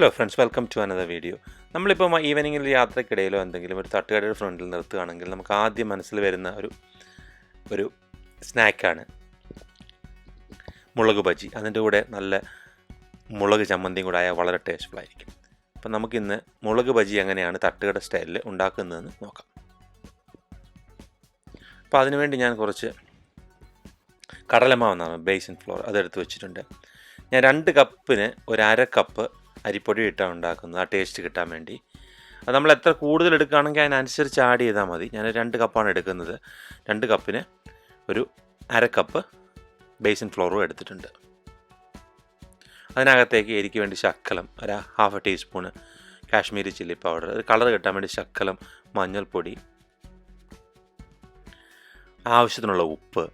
Hello friends, welcome to another video. നമ്മളിപ്പോൾ ഈവനിങ്ങിൽ യാത്രക്കിടയിലോ എന്തെങ്കിലും ഒരു തട്ടുകടയുടെ ഫ്രണ്ടിൽ നിർത്തുകയാണെങ്കിൽ നമുക്ക് ആദ്യം മനസ്സിൽ വരുന്ന ഒരു സ്നാക്കാണ് മുളക് ബജി. അതിൻ്റെ കൂടെ നല്ല മുളക് ചമ്മന്തിയും കൂടെ ആയാൽ വളരെ ടേസ്റ്റ്ഫുൾ ആയിരിക്കും. അപ്പം നമുക്കിന്ന് മുളക് ബജി എങ്ങനെയാണ് തട്ടുകട സ്റ്റൈലിൽ ഉണ്ടാക്കുന്നതെന്ന് നോക്കാം. അപ്പോൾ അതിനുവേണ്ടി ഞാൻ കുറച്ച് കടലമാവെന്നാണ് ബേസൻ ഫ്ലോർ അതെടുത്ത് വെച്ചിട്ടുണ്ട്. ഞാൻ 2 കപ്പിന് ഒരു 1/2 കപ്പ് അരിപ്പൊടി ഇട്ടാണ് ഉണ്ടാക്കുന്നത്, ആ ടേസ്റ്റ് കിട്ടാൻ വേണ്ടി. അത് നമ്മൾ എത്ര കൂടുതൽ എടുക്കുകയാണെങ്കിൽ അതിനനുസരിച്ച് ആഡ് ചെയ്താൽ മതി. ഞാൻ 2 കപ്പാണ് എടുക്കുന്നത്. 2 കപ്പിന് ഒരു 1/2 കപ്പ് ബേസൻ ഫ്ലോറും എടുത്തിട്ടുണ്ട്. അതിനകത്തേക്ക് എനിക്ക് വേണ്ടി ശക്കലം ഒരു 1/2 teaspoon Kashmiri chilli powder, colour കിട്ടാൻ വേണ്ടി ശക്കലം മഞ്ഞൾപ്പൊടി, ആവശ്യത്തിനുള്ള ഉപ്പ്,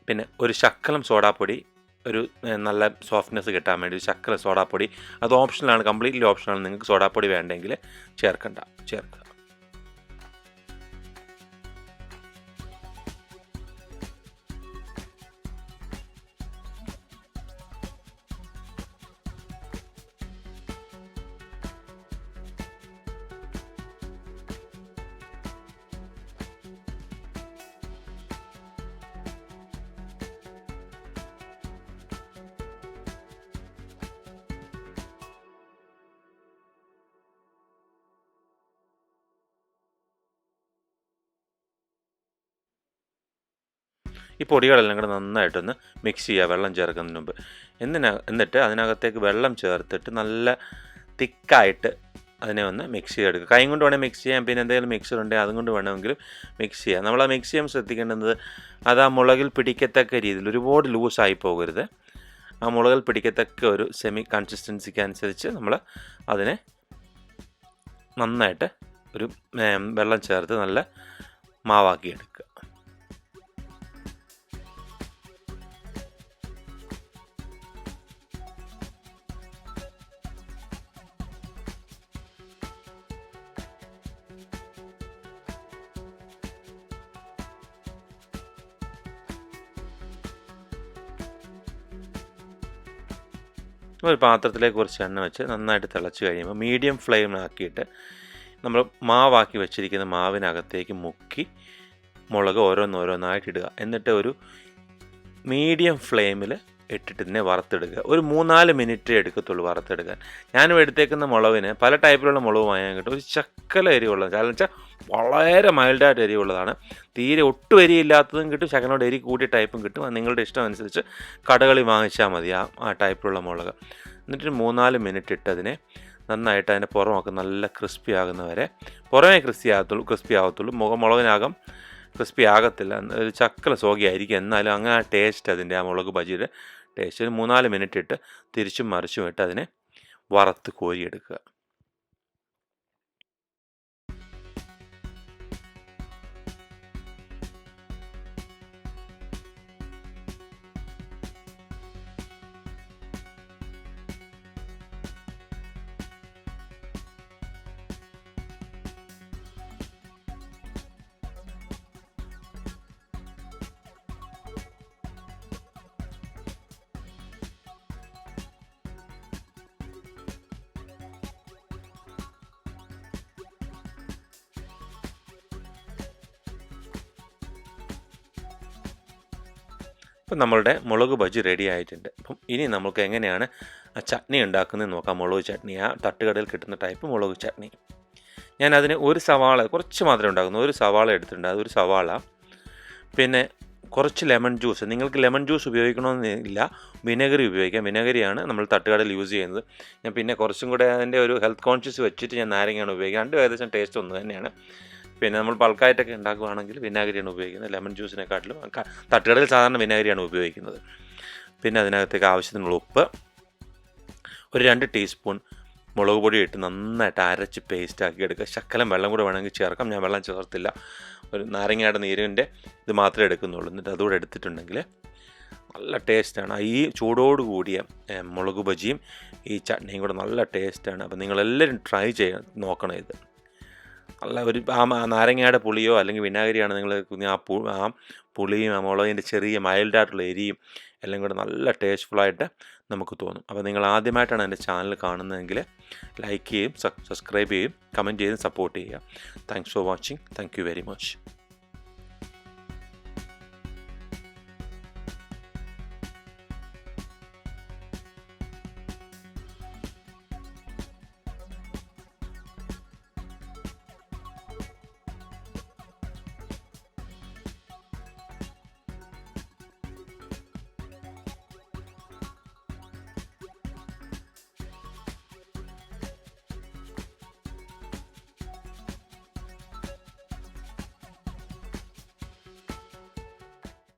പിന്നെ ഒരു ശക്കലം സോഡാപ്പൊടി, ഒരു നല്ല സോഫ്റ്റ്നെസ് കിട്ടാൻ വേണ്ടി ശക്കല സോഡാപ്പൊടി. അത് ഓപ്ഷണലാണ്, കംപ്ലീറ്റ്ലി ഓപ്ഷണലാണ്. നിങ്ങൾക്ക് സോഡാപ്പൊടി വേണ്ടെങ്കിൽ ചേർക്കുക. ഈ പൊടികളെല്ലാം കൂടെ നന്നായിട്ടൊന്ന് മിക്സ് ചെയ്യുക വെള്ളം ചേർക്കുന്നതിന് മുമ്പ്. എന്നിട്ട് അതിനകത്തേക്ക് വെള്ളം ചേർത്തിട്ട് നല്ല തിക്കായിട്ട് അതിനെ ഒന്ന് മിക്സ് ചെയ്തെടുക്കുക. കൈ കൊണ്ട് വേണമെങ്കിൽ മിക്സ് ചെയ്യാം, പിന്നെ എന്തെങ്കിലും മിക്സർ ഉണ്ടെങ്കിൽ അതും കൊണ്ട് വേണമെങ്കിലും മിക്സ് ചെയ്യാം. നമ്മൾ ആ മിക്സ് ചെയ്യാൻ ശ്രദ്ധിക്കേണ്ടത് അത് ആ മുളകിൽ പിടിക്കത്തക്ക രീതിയിൽ ഒരുപാട് ലൂസായി പോകരുത്. ആ മുളകിൽ പിടിക്കത്തക്ക ഒരു സെമി കൺസിസ്റ്റൻസിക്ക് അനുസരിച്ച് നമ്മൾ അതിനെ നന്നായിട്ട് ഒരു വെള്ളം ചേർത്ത് നല്ല മാവാക്കിയെടുക്കുക. ഒരു പാത്രത്തിലേക്ക് കുറച്ച് എണ്ണ വെച്ച് നന്നായിട്ട് തിളച്ച് കഴിയുമ്പോൾ മീഡിയം ഫ്ലെയിമിലാക്കിയിട്ട് നമ്മൾ മാവാക്കി വെച്ചിരിക്കുന്ന മാവിനകത്തേക്ക് മുക്കി മുളക് ഓരോന്നോരോന്നായിട്ട് ഇടുക. എന്നിട്ട് ഒരു മീഡിയം ഫ്ലെയിമിൽ ഇട്ടിട്ട് ഇതിനെ വറുത്തെടുക്കുക. ഒരു 3-4 മിനിറ്റ് എടുക്കത്തുള്ളൂ വറുത്തെടുക്കാൻ. ഞാനും എടുത്തേക്കുന്ന മുളകിന് പല ടൈപ്പിലുള്ള മുളക് വാങ്ങാൻ കിട്ടും. ഒരു ശക്കല എരിവുള്ളത്, കാരണം വെച്ചാൽ വളരെ മൈൽഡായിട്ട് എരിവുള്ളതാണ്. തീരെ ഒട്ടും എരിയില്ലാത്തതും കിട്ടും, ശകലോട് എരി കൂടിയ ടൈപ്പും കിട്ടും. അത് നിങ്ങളുടെ ഇഷ്ടം അനുസരിച്ച് കടകളിൽ വാങ്ങിച്ചാൽ മതി ആ ടൈപ്പിലുള്ള മുളക്. എന്നിട്ട് 3-4 മിനിറ്റ് ഇട്ടതിനെ നന്നായിട്ട് അതിൻ്റെ പുറമൊക്കെ നല്ല ക്രിസ്പി ആകുന്നവരെ, പുറമേ ക്രിസ്പി ആകത്തുള്ളൂ, മുളകിനകം ക്രിസ്പി ആകത്തില്ല. ഒരു ചക്കല സോഗിയായിരിക്കും, എന്നാലും അങ്ങനെ ആ ടേസ്റ്റ്, അതിൻ്റെ ആ മുളക് ബജിയുടെ ടേസ്റ്റ്. ഒരു 3-4 മിനിറ്റ് ഇട്ട് തിരിച്ചും മറിച്ചും ഇട്ട് അതിനെ വറുത്ത് കോരിയെടുക്കുക. ഇപ്പം നമ്മളുടെ മുളക് ബജി റെഡി ആയിട്ടുണ്ട്. അപ്പം ഇനി നമുക്ക് എങ്ങനെയാണ് ആ ചട്നി ഉണ്ടാക്കുന്നത് നോക്കാം. മുളക് ചട്നി, ആ തട്ടുകടയിൽ കിട്ടുന്ന ടൈപ്പ് മുളക് ചട്നി. ഞാൻ അതിന് ഒരു സവാള, കുറച്ച് മാത്രമേ ഉണ്ടാക്കുന്നു, ഒരു സവാള എടുത്തിട്ടുണ്ട്. അതൊരു സവാള, പിന്നെ കുറച്ച് ലെമൺ ജ്യൂസ്. നിങ്ങൾക്ക് ലെമൺ ജ്യൂസ് ഉപയോഗിക്കണമെന്നില്ല, വിനെഗറി ഉപയോഗിക്കാം. വിനെഗറിയാണ് നമ്മൾ തട്ടുകടയിൽ യൂസ് ചെയ്യുന്നത്. ഞാൻ പിന്നെ കുറച്ചും കൂടെ അതിൻ്റെ ഒരു ഹെൽത്ത് കോൺഷ്യസ് വെച്ചിട്ട് ഞാൻ നാരങ്ങയാണ് ഉപയോഗിക്കുക. രണ്ടും ഏകദേശം ടേസ്റ്റ് ഒന്ന് തന്നെയാണ്. പിന്നെ നമ്മൾ ബൾക്കായിട്ടൊക്കെ ഉണ്ടാക്കുകയാണെങ്കിൽ വിനാഗിരിയാണ് ഉപയോഗിക്കുന്നത്. ലെമൺ ജ്യൂസിനെക്കാട്ടിലും തട്ടുകടയിൽ സാധാരണ വിനാഗിരിയാണ് ഉപയോഗിക്കുന്നത്. പിന്നെ അതിനകത്തേക്ക് ആവശ്യത്തിനുള്ള ഉപ്പ്, ഒരു 2 ടീസ്പൂൺ മുളക് പൊടി ഇട്ട് നന്നായിട്ട് അരച്ച് പേസ്റ്റാക്കി എടുക്കുക. ശക്കലം വെള്ളം കൂടെ വേണമെങ്കിൽ ചേർക്കാം, ഞാൻ വെള്ളം ചേർത്തില്ല. ഒരു നാരങ്ങയുടെ നീരിൻ്റെ ഇത് മാത്രമേ എടുക്കുന്നുള്ളൂ. എന്നിട്ട് അതുകൂടെ എടുത്തിട്ടുണ്ടെങ്കിൽ നല്ല ടേസ്റ്റാണ്. ഈ ചൂടോട് കൂടിയ മുളക് ബജിയും ഈ ചട്നിയും കൂടെ നല്ല ടേസ്റ്റാണ്. അപ്പോൾ നിങ്ങളെല്ലാവരും ട്രൈ നോക്കണം ഇത്. നല്ല ഒരു നാരങ്ങയുടെ പുളിയോ അല്ലെങ്കിൽ വിനാഗിരിയാണ് നിങ്ങൾ ആ പുളിയും ആ മുളകിൻ്റെ ചെറിയ മൈൽഡായിട്ടുള്ള എരിയും എല്ലാം കൂടെ നല്ല ടേസ്റ്റ്ഫുള്ളായിട്ട് നമുക്ക് തോന്നും. അപ്പോൾ നിങ്ങൾ ആദ്യമായിട്ടാണ് എൻ്റെ ചാനൽ കാണുന്നതെങ്കിൽ ലൈക്ക് ചെയ്യും, സബ്സ്ക്രൈബ് ചെയ്യും, കമൻറ്റ് ചെയ്തും സപ്പോർട്ട് ചെയ്യുക. Thanks for watching. Thank you very much.